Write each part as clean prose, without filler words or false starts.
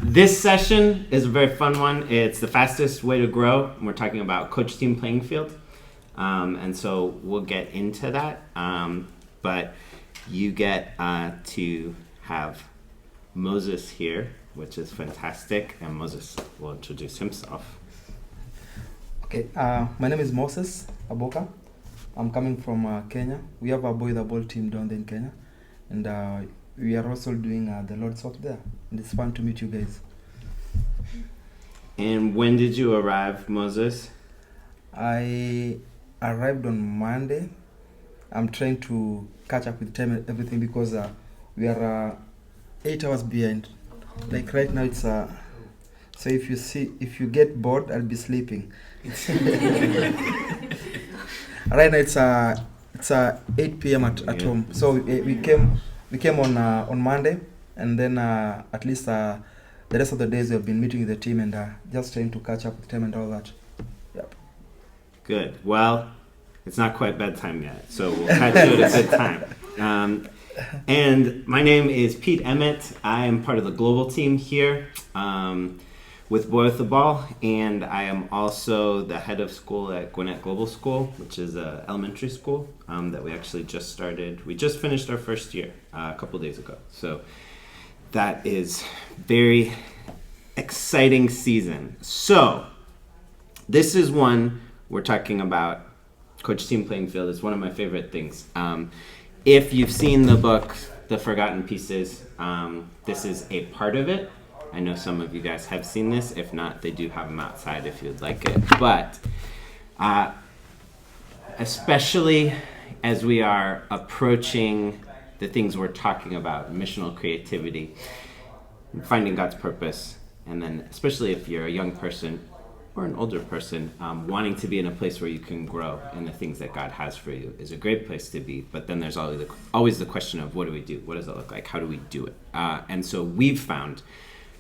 This session is a very fun one. It's the fastest way to grow. We're talking about coach team playing field. And so we'll get into that. But you get to have Moses here, which is fantastic. And Moses will introduce himself. Okay, my name is Moses Aboka. I'm coming from Kenya. We have a boy the ball team down there in Kenya. And we are also doing the Lord's work there. And it's fun to meet you guys. And when did you arrive, Moses? I arrived on Monday. I'm trying to catch up with time and everything because we are 8 hours behind. Like right now it's so if you get bored, I'll be sleeping. Right now it's 8 p.m. at home. So we came on Monday, and then at least the rest of the days we have been meeting with the team and just trying to catch up with them and all that. Yep. Good. Well, it's not quite bedtime yet, so we'll catch you at a good time. And my name is Pete Emmett. I am part of the global team here with Boy with the Ball, and I am also the head of school at Gwinnett Global School, which is an elementary school that we actually just started. We just finished our first year a couple days ago. So that is very exciting season. So this is one we're talking about, Coach Team Playing Field. It's one of my favorite things. If you've seen the book, The Forgotten Pieces, this is a part of it. I know some of you guys have seen this. If not, they do have them outside if you'd like it. But especially as we are approaching the things we're talking about, missional creativity, finding God's purpose, and then especially if you're a young person or an older person, wanting to be in a place where you can grow in the things that God has for you is a great place to be. But then there's always the question of what do we do? What does it look like? How do we do it? And so we've found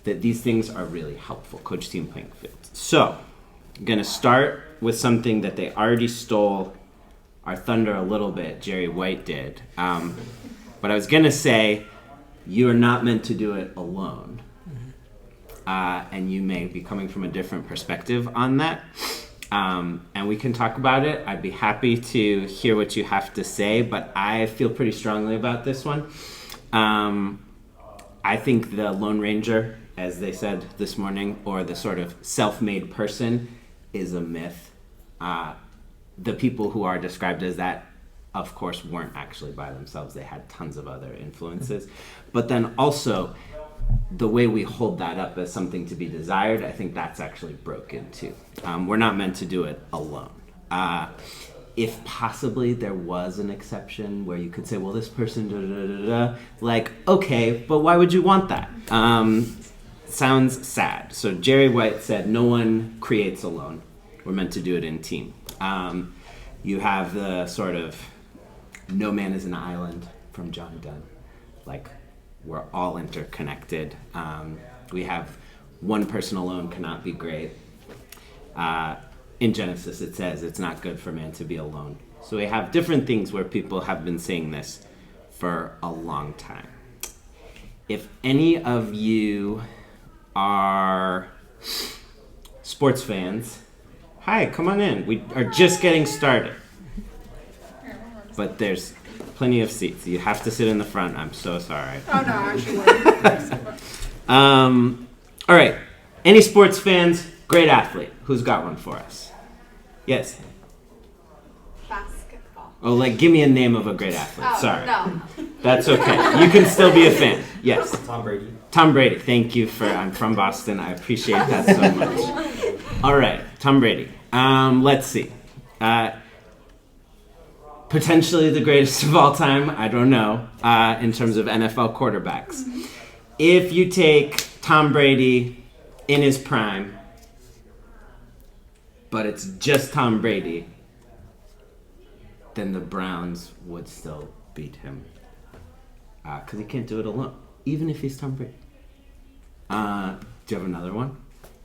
that these things are really helpful. Coach Team Playing Field. So I'm going to start with something that they already stole our thunder a little bit. Jerry White did. But I was going to say, you are not meant to do it alone. And you may be coming from a different perspective on that. And we can talk about it. I'd be happy to hear what you have to say, but I feel pretty strongly about this one. I think the Lone Ranger, as they said this morning, or the sort of self-made person is a myth. The people who are described as that, of course, weren't actually by themselves. They had tons of other influences. But then also, the way we hold that up as something to be desired, I think that's actually broken too. We're not meant to do it alone. If possibly there was an exception where you could say, well, this person, like, okay, but why would you want that? Sounds sad. So Jerry White said, no one creates alone. We're meant to do it in team. You have the sort of no man is an island from John Donne. Like, we're all interconnected. We have one person alone cannot be great. In Genesis, it says it's not good for man to be alone. So we have different things where people have been saying this for a long time. If any of you are sports fans, hi, come on in. We are just getting started. But there's plenty of seats. You have to sit in the front. I'm so sorry. Oh, no, actually. All right. Any sports fans? Great athlete. Who's got one for us? Yes. Basketball. Oh, like, give me a name of a great athlete. Oh, Sorry. no. That's okay. You can still be a fan. Yes. Tom Brady. Tom Brady. Thank you I'm from Boston. I appreciate that so much. All right. Tom Brady. Let's see. Potentially the greatest of all time. I don't know. In terms of NFL quarterbacks. If you take Tom Brady in his prime, but it's just Tom Brady, then the Browns would still beat him. Because he can't do it alone, even if he's Tom Brady. Do you have another one?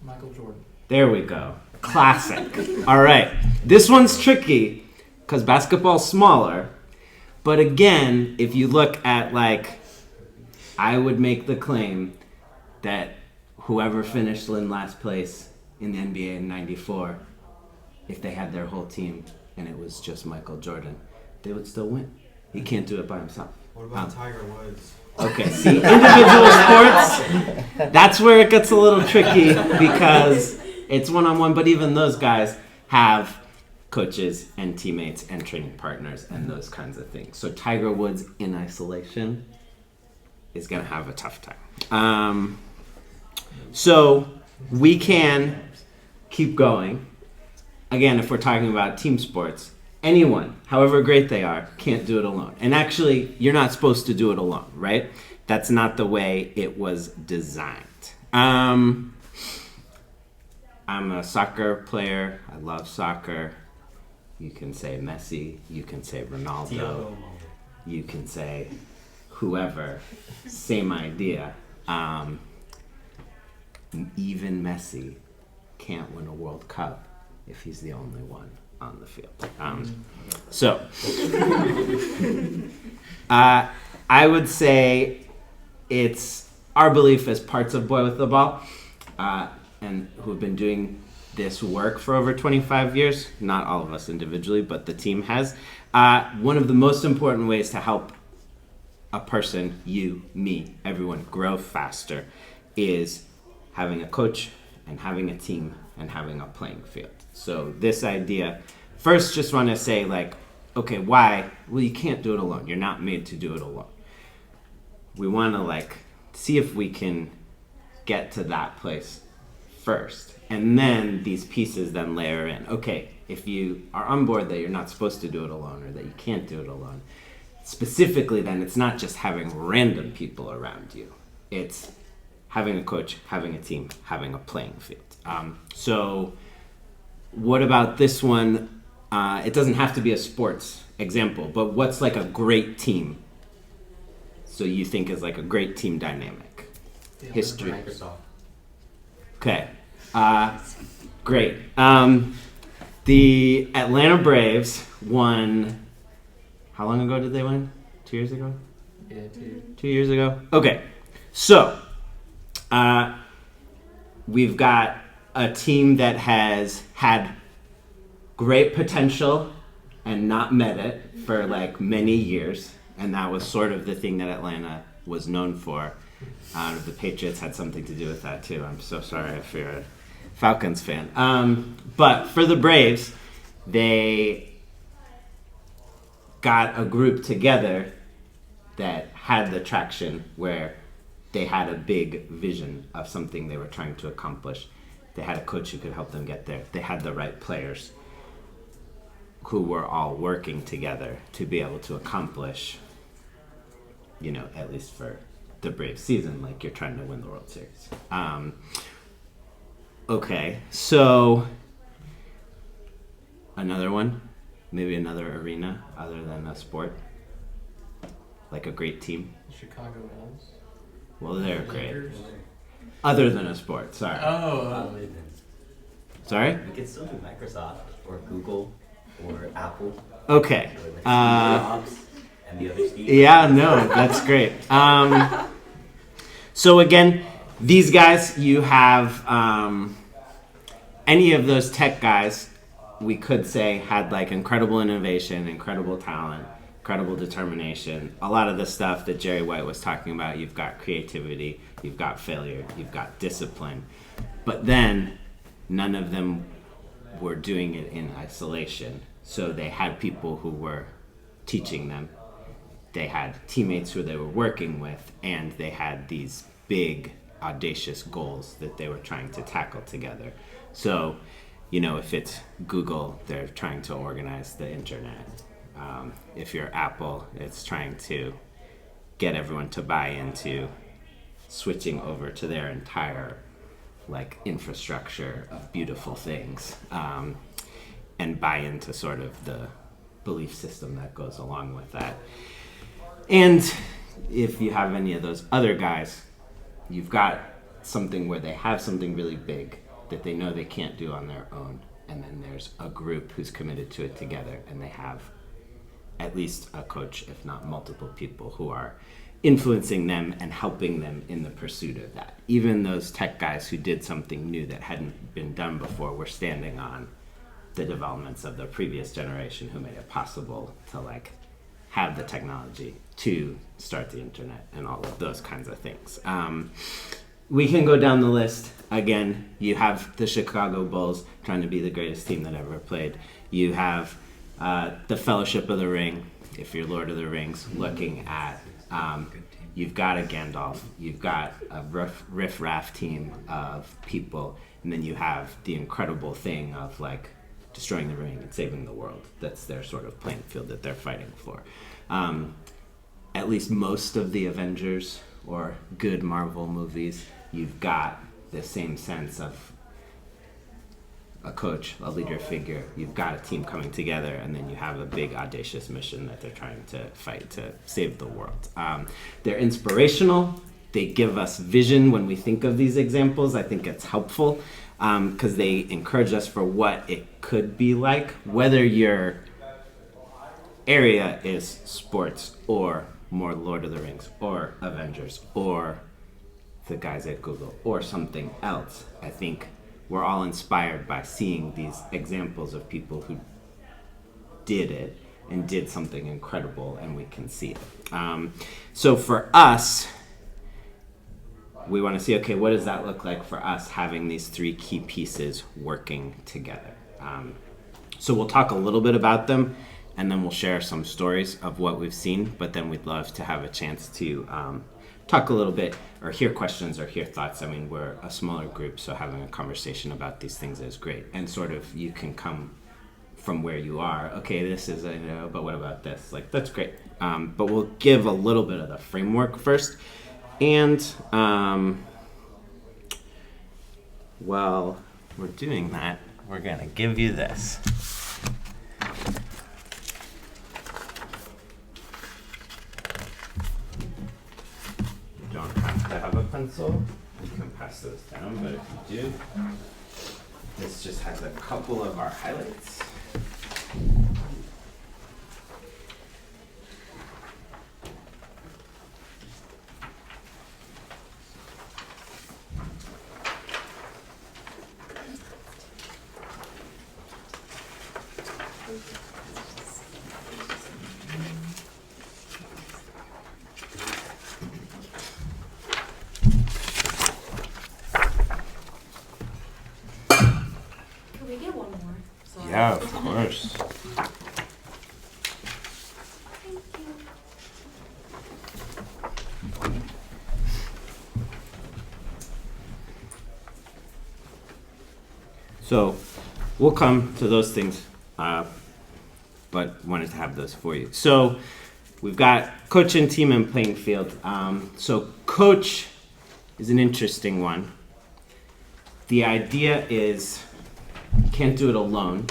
Michael Jordan. There we go. Classic. All right. This one's tricky because basketball's smaller. But again, if you look at, like, I would make the claim that whoever finished in last place in the NBA in '94, if they had their whole team and it was just Michael Jordan, they would still win. He can't do it by himself. What about Tiger Woods? Okay, see, individual sports, that's where it gets a little tricky because it's one-on-one, but even those guys have coaches and teammates and training partners and those kinds of things. So Tiger Woods in isolation is going to have a tough time. So we can keep going. Again, if we're talking about team sports, anyone, however great they are, can't do it alone. And actually, you're not supposed to do it alone, right? That's not the way it was designed. I'm a soccer player. I love soccer. You can say Messi. You can say Ronaldo. You can say whoever. Same idea. Even Messi can't win a World Cup if he's the only one on the field. I would say it's our belief as parts of Boy with the Ball, and who have been doing this work for over 25 years, not all of us individually, but the team has. One of the most important ways to help a person, you, me, everyone, grow faster is having a coach and having a team and having a playing field. So this idea, first just want to say like, okay, why? Well, you can't do it alone. You're not made to do it alone. We want to like see if we can get to that place first. And then these pieces then layer in. Okay, if you are on board that you're not supposed to do it alone or that you can't do it alone, specifically then it's not just having random people around you. It's having a coach, having a team, having a playing field. So what about this one? It doesn't have to be a sports example, but what's like a great team? So you think is like a great team dynamic? History. Microsoft. Okay. Great. The Atlanta Braves won. How long ago did they win? 2 years ago? Yeah, 2 years ago? Okay. So, we've got a team that has had great potential and not met it for like many years. And that was sort of the thing that Atlanta was known for. The Patriots had something to do with that too. I'm so sorry if you're a Falcons fan. But for the Braves, they got a group together that had the traction where they had a big vision of something they were trying to accomplish. They had a coach who could help them get there. They had the right players who were all working together to be able to accomplish, you know, at least for the Braves season, like you're trying to win the World Series. Okay, so another one, maybe another arena other than a sport, like a great team. Chicago Bulls. Well, they're great. Lakers. Other than a sport, sorry. Sorry? We could still do Microsoft or Google or Apple Okay. or like Steve Jobs and the other Steve. Yeah, no, that's great. So again, these guys, you have any of those tech guys, we could say had like incredible innovation, incredible talent, incredible determination. A lot of the stuff that Jerry White was talking about, you've got creativity, you've got failure, you've got discipline. But then none of them were doing it in isolation. So they had people who were teaching them. They had teammates who they were working with, and they had these big, audacious goals that they were trying to tackle together. So, you know, if it's Google, they're trying to organize the internet. If you're Apple, it's trying to get everyone to buy into switching over to their entire like infrastructure of beautiful things, and buy into sort of the belief system that goes along with that. And if you have any of those other guys, you've got something where they have something really big that they know they can't do on their own. And then there's a group who's committed to it together, and they have at least a coach, if not multiple people, who are influencing them and helping them in the pursuit of that. Even those tech guys who did something new that hadn't been done before were standing on the developments of the previous generation who made it possible to like have the technology to start the internet and all of those kinds of things. We can go down the list. Again, you have the Chicago Bulls trying to be the greatest team that ever played. You have the Fellowship of the Ring, if you're Lord of the Rings, looking at, you've got a Gandalf, you've got a riff-raff team of people, and then you have the incredible thing of like destroying the ring and saving the world. That's their sort of playing field that they're fighting for. At least most of the Avengers or good Marvel movies, you've got the same sense of a coach, a leader figure. You've got a team coming together, and then you have a big audacious mission that they're trying to fight to save the world. They're inspirational. They give us vision when we think of these examples. I think it's helpful because they encourage us for what it could be like, whether your area is sports or more Lord of the Rings or Avengers or the guys at Google or something else. I think we're all inspired by seeing these examples of people who did it and did something incredible, and we can see it. So for us, we want to see, okay, what does that look like for us having these three key pieces working together? So we'll talk a little bit about them, and then we'll share some stories of what we've seen, but then we'd love to have a chance to talk a little bit or hear questions or hear thoughts. I mean, we're a smaller group, so having a conversation about these things is great. And sort of you can come from where you are. Okay, this is, but what about this? Like, that's great. But we'll give a little bit of the framework first. And while we're doing that, we're going to give you this. You don't have to have a pencil. You can pass those down, but if you do, this just has a couple of our highlights. Can we get one more? Sorry. Yeah, of course. Thank you. So we'll come to those things, but wanted to have those for you. So we've got coach and team and playing field. So coach is an interesting one. The idea is you can't do it alone,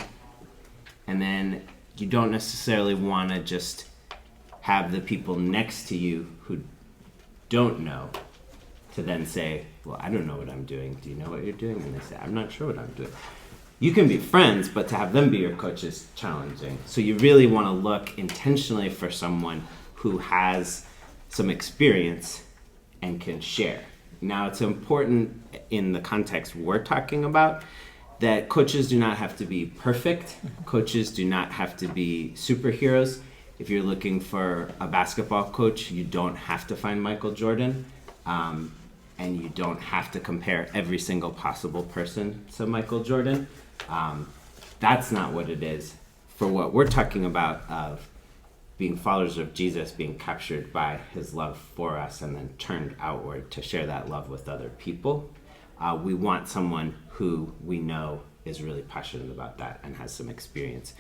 and then you don't necessarily want to just have the people next to you who don't know to then say, well, I don't know what I'm doing. Do you know what you're doing? And they say, I'm not sure what I'm doing. You can be friends, but to have them be your coach is challenging. So you really want to look intentionally for someone who has some experience and can share. Now, it's important in the context we're talking about that coaches do not have to be perfect. Coaches do not have to be superheroes. If you're looking for a basketball coach, you don't have to find Michael Jordan. And you don't have to compare every single possible person to Michael Jordan. That's not what it is. For what we're talking about of being followers of Jesus, being captured by his love for us and then turned outward to share that love with other people, we want someone who we know is really passionate about that and has some experience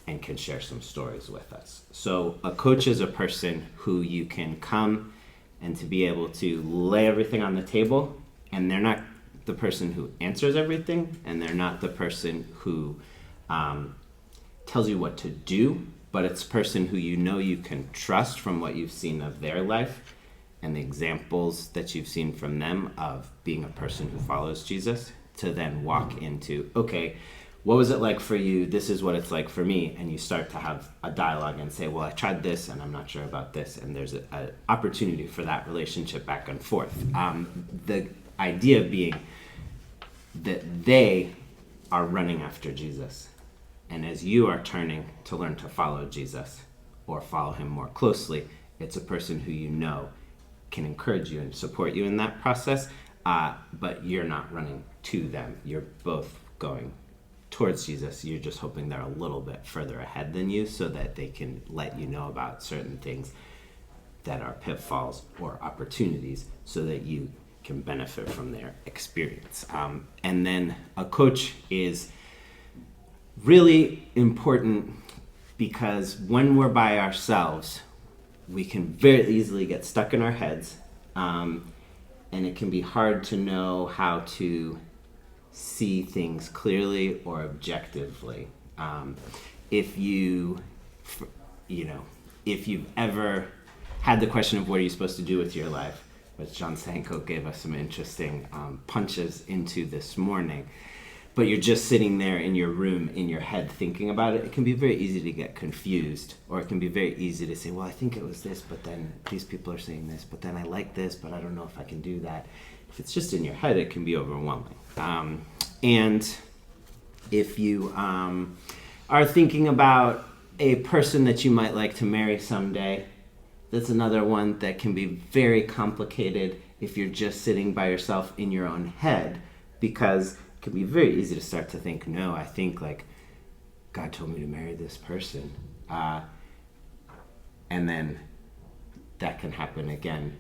and can share some stories with us. So a coach is a person who you can come and to be able to lay everything on the table, and they're not the person who answers everything, and they're not the person who tells you what to do, but it's a person who you know you can trust from what you've seen of their life and the examples that you've seen from them of being a person who follows Jesus, to then walk into, okay, what was it like for you? This is what it's like for me. And you start to have a dialogue and say, well, I tried this and I'm not sure about this. And there's an opportunity for that relationship back and forth. The idea being that they are running after Jesus. And as you are turning to learn to follow Jesus or follow him more closely, it's a person who you know can encourage you and support you in that process, but you're not running to them. You're both going towards Jesus. You're just hoping they're a little bit further ahead than you so that they can let you know about certain things that are pitfalls or opportunities so that you can benefit from their experience. And then a coach is really important because when we're by ourselves, we can very easily get stuck in our heads, and it can be hard to know how to see things clearly or objectively. If you've ever had the question of what are you supposed to do with your life, which John Sanko gave us some interesting punches into this morning, but you're just sitting there in your room, in your head, thinking about it, it can be very easy to get confused, or it can be very easy to say, well, I think it was this, but then these people are saying this, but then I like this, but I don't know if I can do that. If it's just in your head, it can be overwhelming. And if you are thinking about a person that you might like to marry someday, that's another one that can be very complicated if you're just sitting by yourself in your own head, because it can be very easy to start to think, no, I think like God told me to marry this person. And then that can happen again,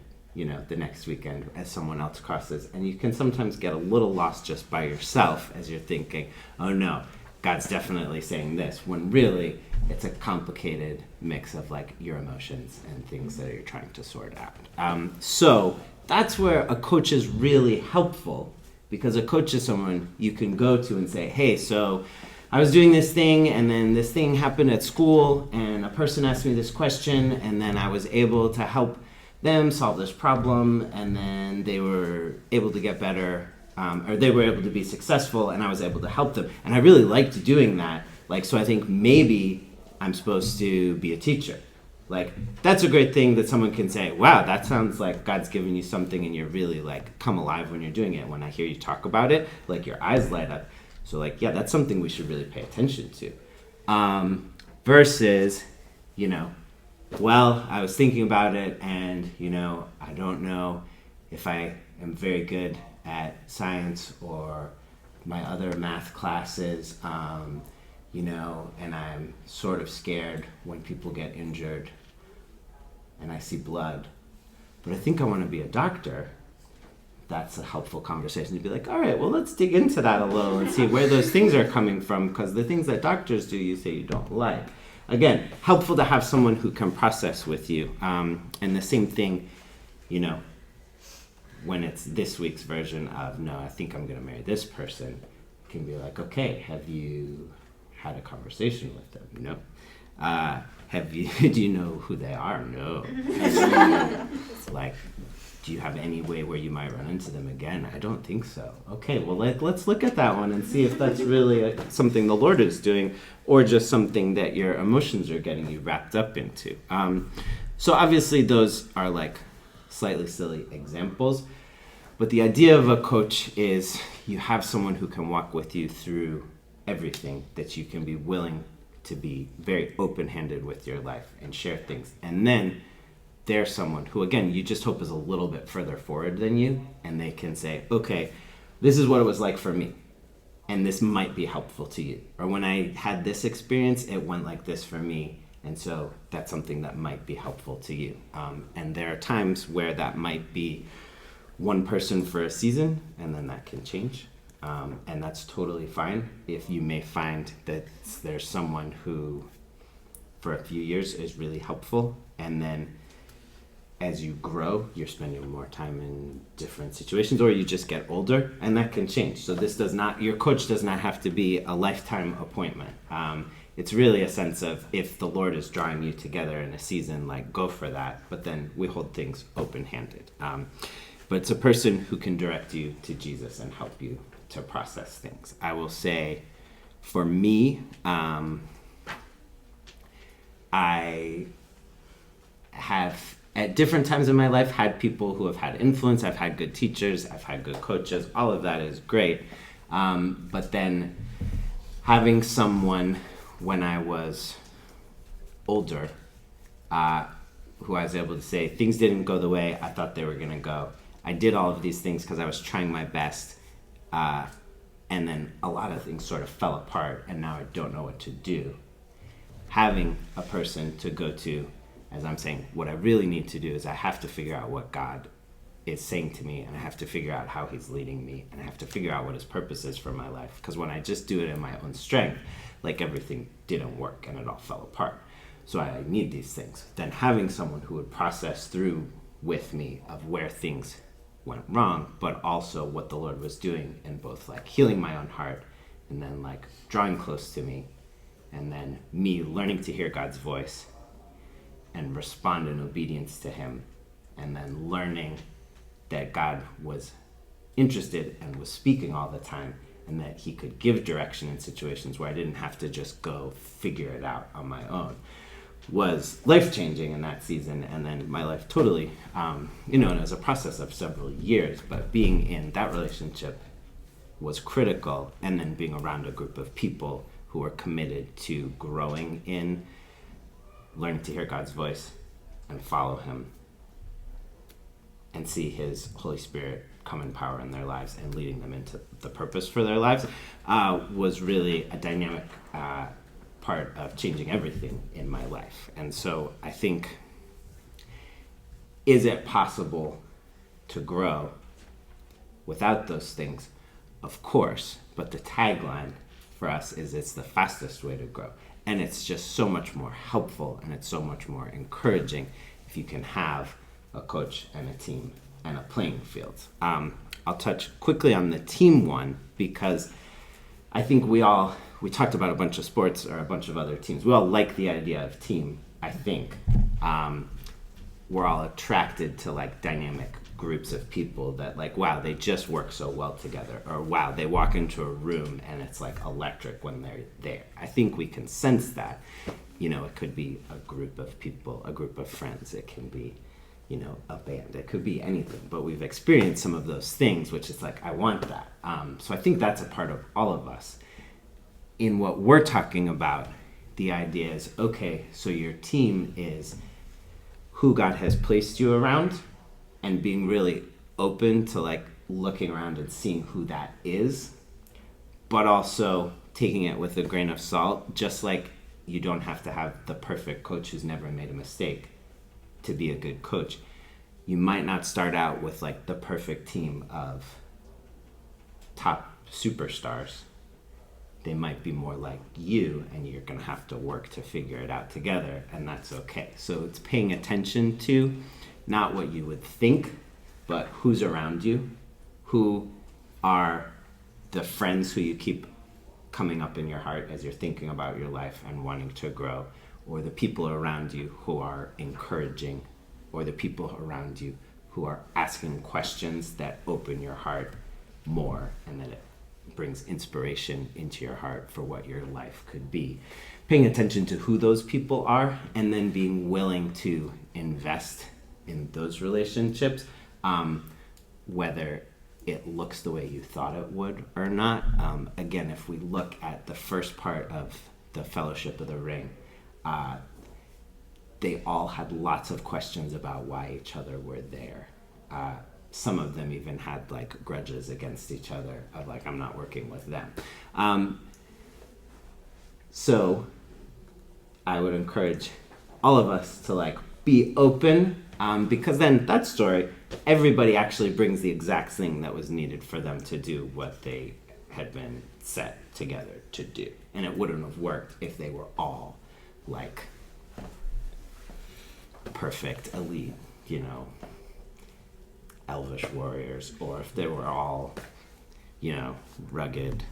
the next weekend as someone else crosses. And you can sometimes get a little lost just by yourself as you're thinking, oh no, God's definitely saying this, when really it's a complicated mix of like your emotions and things that you're trying to sort out. So that's where a coach is really helpful, because a coach is someone you can go to and say, hey, so I was doing this thing and then this thing happened at school and a person asked me this question and then I was able to help them solve this problem and then they were able to get better, or they were able to be successful and I was able to help them. And I really liked doing that. So I think maybe I'm supposed to be a teacher. That's a great thing that someone can say, wow, that sounds like God's giving you something and you're really come alive when you're doing it. When I hear you talk about it, your eyes light up. So yeah, that's something we should really pay attention to. Versus, well, I was thinking about it and, I don't know if I am very good at science or my other math classes, and I'm sort of scared when people get injured and I see blood, but I think I want to be a doctor. That's a helpful conversation to be like, all right, well, let's dig into that a little and see where those things are coming from, because the things that doctors do, you say you don't like. Again, helpful to have someone who can process with you. And the same thing, when it's this week's version of, no, I think I'm going to marry this person, can be like, okay, have you had a conversation with them? No. Do you know who they are? No. Do you have any way where you might run into them again? I don't think so. Okay, well, let's look at that one and see if that's really something the Lord is doing or just something that your emotions are getting you wrapped up into. So obviously those are slightly silly examples, but the idea of a coach is you have someone who can walk with you through everything, that you can be willing to be very open-handed with your life and share things. And then there's someone who, again, you just hope is a little bit further forward than you, and they can say, okay, this is what it was like for me, and this might be helpful to you. Or when I had this experience, it went like this for me, and so that's something that might be helpful to you. And there are times where that might be one person for a season, and then that can change. And that's totally fine. If you may find that there's someone who, for a few years, is really helpful, and then as you grow, you're spending more time in different situations, or you just get older, and that can change. So your coach does not have to be a lifetime appointment. It's really a sense of, if the Lord is drawing you together in a season, go for that, but then we hold things open-handed. But it's a person who can direct you to Jesus and help you to process things. I will say, For me, I have at different times in my life had people who have had influence. I've had good teachers, I've had good coaches. All of that is great. But then having someone when I was older who I was able to say, things didn't go the way I thought they were going to go. I did all of these things because I was trying my best. And then a lot of things sort of fell apart, and now I don't know what to do. Having a person to go to, as I'm saying, what I really need to do is I have to figure out what God is saying to me, and I have to figure out how he's leading me, and I have to figure out what his purpose is for my life. Because when I just do it in my own strength, like everything didn't work and it all fell apart. So I need these things. Then having someone who would process through with me of where things went wrong, but also what the Lord was doing in both like healing my own heart and then like drawing close to me, and then me learning to hear God's voice and respond in obedience to him, and then learning that God was interested and was speaking all the time, and that he could give direction in situations where I didn't have to just go figure it out on my own, was life-changing in that season. And then my life totally, and it was a process of several years, but being in that relationship was critical. And then being around a group of people who are committed to growing in learning to hear God's voice and follow him and see his Holy Spirit come in power in their lives and leading them into the purpose for their lives was really a dynamic part of changing everything in my life. And so I think, is it possible to grow without those things? Of course, but the tagline for us is it's the fastest way to grow. And it's just so much more helpful, and it's so much more encouraging if you can have a coach and a team and a playing field. I'll touch quickly on the team one, because I think we talked about a bunch of sports or a bunch of other teams. We all like the idea of team, I think. We're all attracted to like dynamic groups of people that like, wow, they just work so well together, or wow, they walk into a room and it's like electric when they're there. I think we can sense that. It could be a group of people, a group of friends. It can be, a band. It could be anything. But we've experienced some of those things, which is like, I want that. So I think that's a part of all of us. In what we're talking about, the idea is, okay, so your team is who God has placed you around, and being really open to like looking around and seeing who that is, but also taking it with a grain of salt. Just like you don't have to have the perfect coach who's never made a mistake to be a good coach. You might not start out with like the perfect team of top superstars. They might be more like you, and you're going to have to work to figure it out together, and that's okay. So it's paying attention to not what you would think, but who's around you, who are the friends who you keep coming up in your heart as you're thinking about your life and wanting to grow, or the people around you who are encouraging, or the people around you who are asking questions that open your heart more, and that it brings inspiration into your heart for what your life could be. Paying attention to who those people are, and then being willing to invest in those relationships, whether it looks the way you thought it would or not. Again, if we look at the first part of the Fellowship of the Ring, they all had lots of questions about why each other were there. Some of them even had like grudges against each other of like, I'm not working with them. So I would encourage all of us to like be open, because then that story, everybody actually brings the exact thing that was needed for them to do what they had been set together to do. And it wouldn't have worked if they were all like perfect elite, elvish warriors, or if they were all, rugged,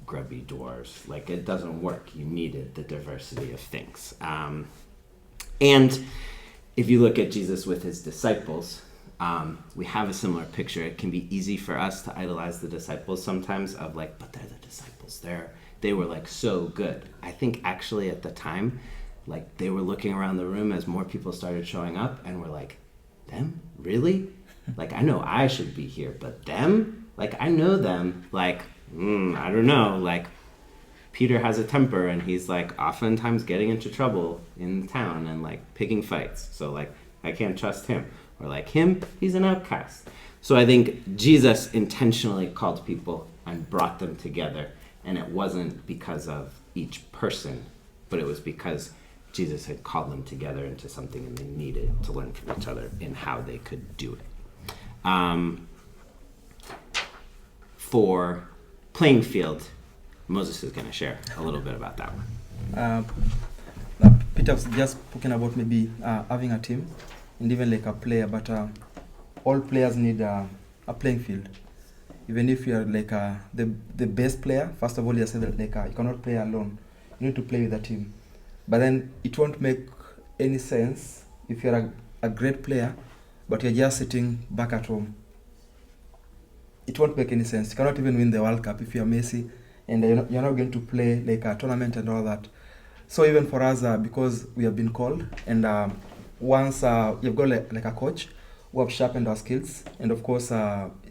grubby dwarves. Like, it doesn't work. You needed the diversity of things. And if you look at Jesus with his disciples, we have a similar picture. It can be easy for us to idolize the disciples sometimes of like, but they're the disciples. They're they were like so good. I think actually at the time, like they were looking around the room as more people started showing up and were like, them? Really? Like, I know I should be here, but them? Like, I know them. Like, I don't know. Like, Peter has a temper and he's like oftentimes getting into trouble in town and like picking fights. So like, I can't trust him. Or like him, he's an outcast. So I think Jesus intentionally called people and brought them together. And it wasn't because of each person, but it was because Jesus had called them together into something and they needed to learn from each other in how they could do it. For playing field, Moses is going to share a little bit about that one. Peter was just talking about maybe having a team and even like a player, but all players need a playing field. Even if you are like the best player, first of all, you said that like you cannot play alone. You need to play with a team. But then it won't make any sense if you're a great player, but you're just sitting back at home. It won't make any sense. You cannot even win the World Cup if you're Messi and you're not going to play like a tournament and all that. So even for us, because we have been called, and once you've got like a coach who have sharpened our skills, and of course,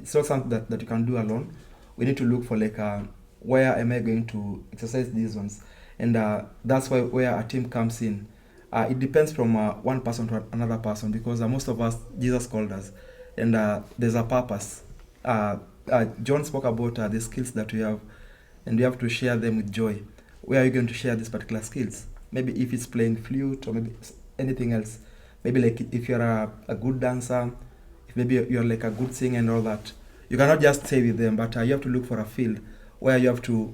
it's not something that you can do alone. We need to look for like where am I going to exercise these ones, and that's where a team comes in. It depends from one person to another person, because most of us, Jesus called us, and there's a purpose. John spoke about the skills that we have, and we have to share them with joy. Where are you going to share these particular skills? Maybe if it's playing flute or maybe anything else. Maybe like if you're a good dancer, if maybe you're like a good singer and all that. You cannot just stay with them, but you have to look for a field where you have to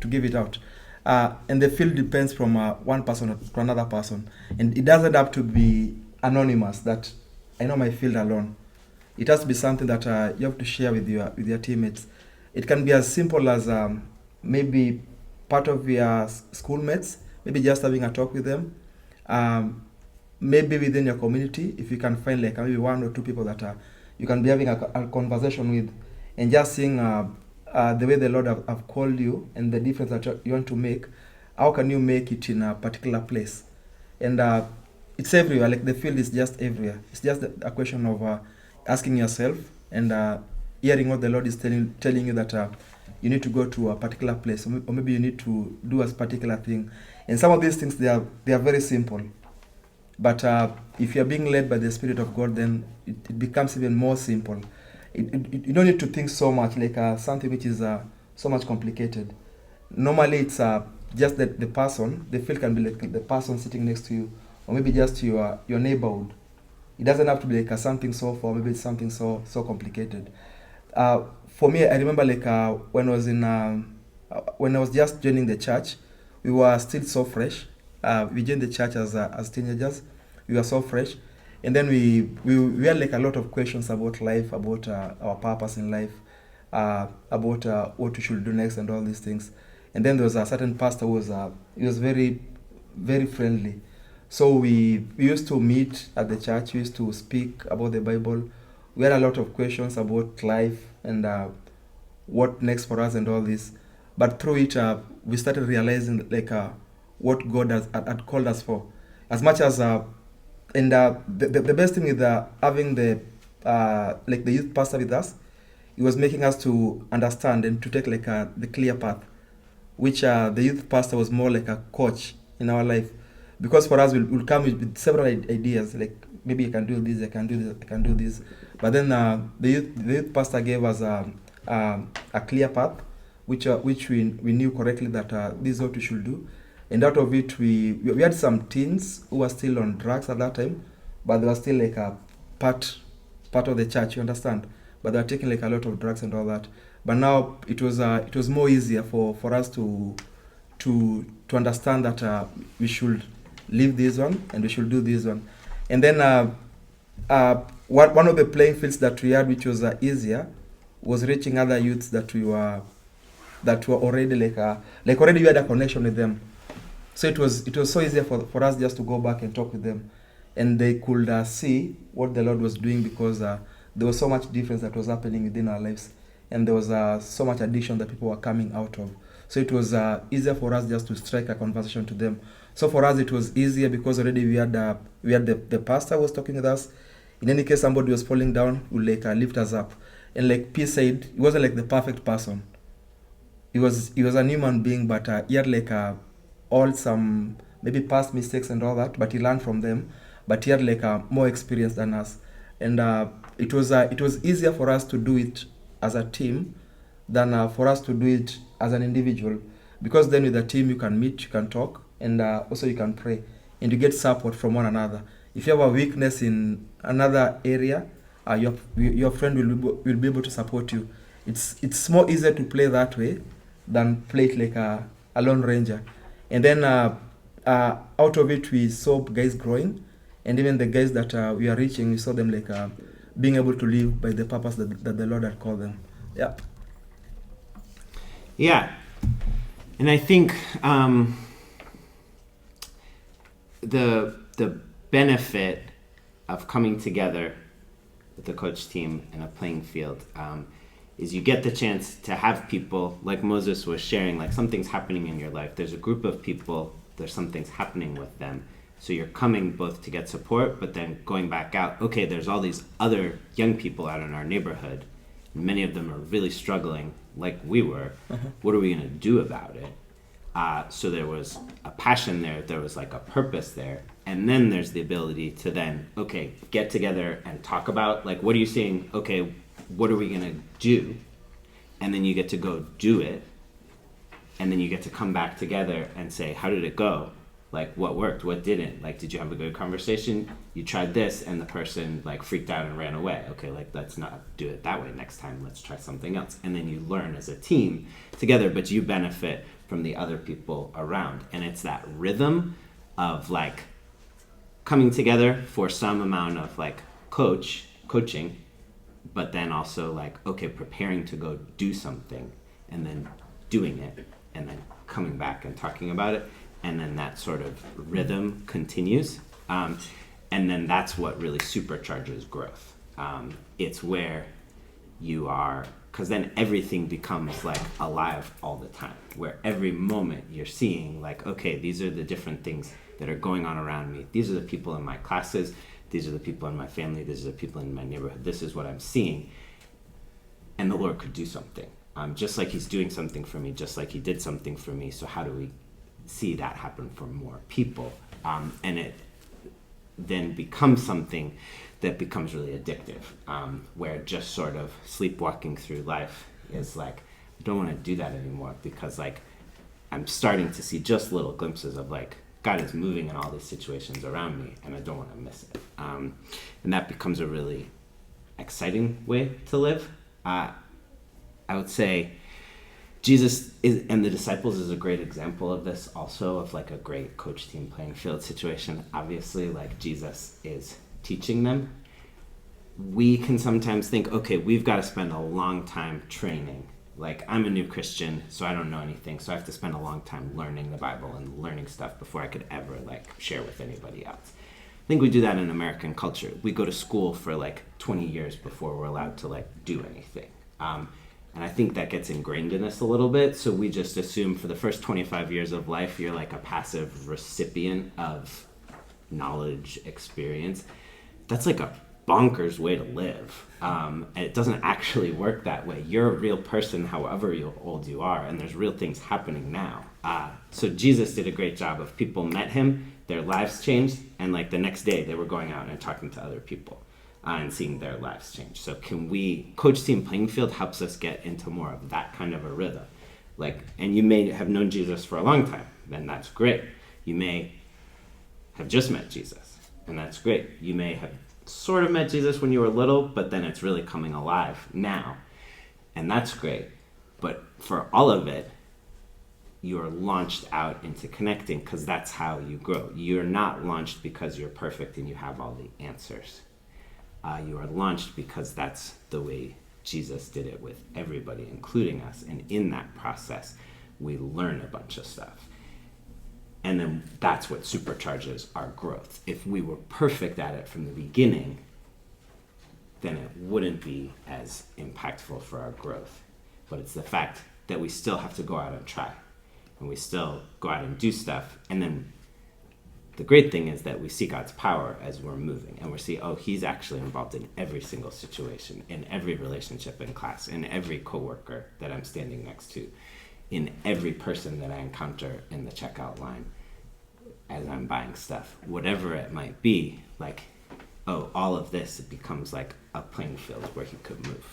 give it out. And the field depends from one person to another person. And it doesn't have to be anonymous that I know my field alone. It has to be something that you have to share with your teammates. It can be as simple as maybe part of your schoolmates, maybe just having a talk with them. Maybe within your community, if you can find like maybe one or two people that you can be having a conversation with, and just seeing the way the Lord have called you and the difference that you want to make. How can you make it in a particular place? And it's everywhere. Like the field is just everywhere. It's just a question of asking yourself and hearing what the Lord is telling you that you need to go to a particular place, or maybe you need to do a particular thing. And some of these things, they are very simple. But if you're being led by the Spirit of God, then it becomes even more simple. You don't need to think so much like something which is so much complicated. Normally, it's just that the field can be like the person sitting next to you, or maybe just your neighborhood. It doesn't have to be like something so far, maybe it's something so complicated. For me, I remember like when I was just joining the church, we were still so fresh. We joined the church as teenagers. We were so fresh, and then we had like a lot of questions about life, about our purpose in life, about what we should do next, and all these things. And then there was a certain pastor who was very, very friendly. So we used to meet at the church. We used to speak about the Bible. We had a lot of questions about life and what next for us and all this. But through it, we started realizing like what God had called us for. As much as the best thing with having the youth pastor with us, it was making us to understand and to take like the clear path, which the youth pastor was more like a coach in our life. Because for us, we'll come with several ideas, like maybe I can do this, I can do this, I can do this. But then the youth pastor gave us a clear path, which we knew correctly that this is what we should do. And out of it, we had some teens who were still on drugs at that time, but they were still like a part of the church, you understand? But they were taking like a lot of drugs and all that. But now it was more easier for us to understand that we should leave this one and we should do this one. And then one of the playing fields that we had, which was easier, was reaching other youths that were already already we had a connection with them. So it was so easier for us just to go back and talk with them, and they could see what the Lord was doing, because there was so much difference that was happening within our lives, and there was so much addiction that people were coming out of. So it was easier for us just to strike a conversation to them. So for us, it was easier because already we had the pastor was talking with us. In any case, somebody was falling down, would like lift us up. And like P said, he wasn't like the perfect person. He was a human being, but he had like all some maybe past mistakes and all that, but he learned from them. But he had like more experience than us, and it was easier for us to do it as a team than for us to do it as an individual, because then with a team you can meet, you can talk, and also you can pray, and you get support from one another. If you have a weakness in another area, your friend will be able to support you. It's more easier to play that way than play it like a lone ranger. And then out of it, we saw guys growing, and even the guys that we are reaching, we saw them like being able to live by the purpose that the Lord had called them. Yeah. Yeah, and I think the benefit of coming together with the coach team in a playing field is you get the chance to have people like Moses was sharing, like something's happening in your life. There's a group of people, there's something's happening with them. So you're coming both to get support, but then going back out, okay, there's all these other young people out in our neighborhood. Many of them are really struggling like we were. What are we going to do about it? So there was a passion there was like a purpose there. And then there's the ability to then, okay, get together and talk about, like, what are you saying? Okay, what are we going to do? And then you get to go do it. And then you get to come back together and say, how did it go? Like, what worked? What didn't? Like, did you have a good conversation? You tried this and the person like freaked out and ran away. Okay, like, let's not do it that way next time. Let's try something else. And then you learn as a team together, but you benefit from the other people around. And it's that rhythm of like coming together for some amount of like coaching, but then also like, okay, preparing to go do something and then doing it and then coming back and talking about it. And then that sort of rhythm continues. And then that's what really supercharges growth. It's where you are, because then everything becomes like alive all the time, where every moment you're seeing like, okay, these are the different things that are going on around me. These are the people in my classes. These are the people in my family. These are the people in my neighborhood. This is what I'm seeing. And the Lord could do something. Just like he's doing something for me, just like he did something for me. So how do we see that happen for more people? And it then becomes something that becomes really addictive, where just sort of sleepwalking through life is like, I don't want to do that anymore, because like I'm starting to see just little glimpses of like God is moving in all these situations around me, and I don't want to miss it. And that becomes a really exciting way to live. I would say Jesus and the disciples is a great example of this also, of like a great coach team playing field situation. Obviously, like Jesus is teaching them. We can sometimes think, okay, we've got to spend a long time training. Like, I'm a new Christian, so I don't know anything, so I have to spend a long time learning the Bible and learning stuff before I could ever like share with anybody else. I think we do that in American culture. We go to school for like 20 years before we're allowed to like do anything. And I think that gets ingrained in us a little bit. So we just assume for the first 25 years of life, you're like a passive recipient of knowledge, experience. That's like a bonkers way to live. And it doesn't actually work that way. You're a real person, however old you are, and there's real things happening now. So Jesus did a great job of people met him, their lives changed, and like the next day they were going out and talking to other people. And seeing their lives change. So can we, coach team playing field helps us get into more of that kind of a rhythm. Like, and you may have known Jesus for a long time, then that's great. You may have just met Jesus, and that's great. You may have sort of met Jesus when you were little, but then it's really coming alive now, and that's great. But for all of it, you're launched out into connecting, because that's how you grow. You're not launched because you're perfect and you have all the answers. You are launched because that's the way Jesus did it with everybody, including us. And in that process, we learn a bunch of stuff. And then that's what supercharges our growth. If we were perfect at it from the beginning, then it wouldn't be as impactful for our growth. But it's the fact that we still have to go out and try, and we still go out and do stuff. And then the great thing is that we see God's power as we're moving, and we see, oh, he's actually involved in every single situation, in every relationship in class, in every coworker that I'm standing next to, in every person that I encounter in the checkout line as I'm buying stuff, whatever it might be. Like, oh, all of this, it becomes like a playing field where he could move.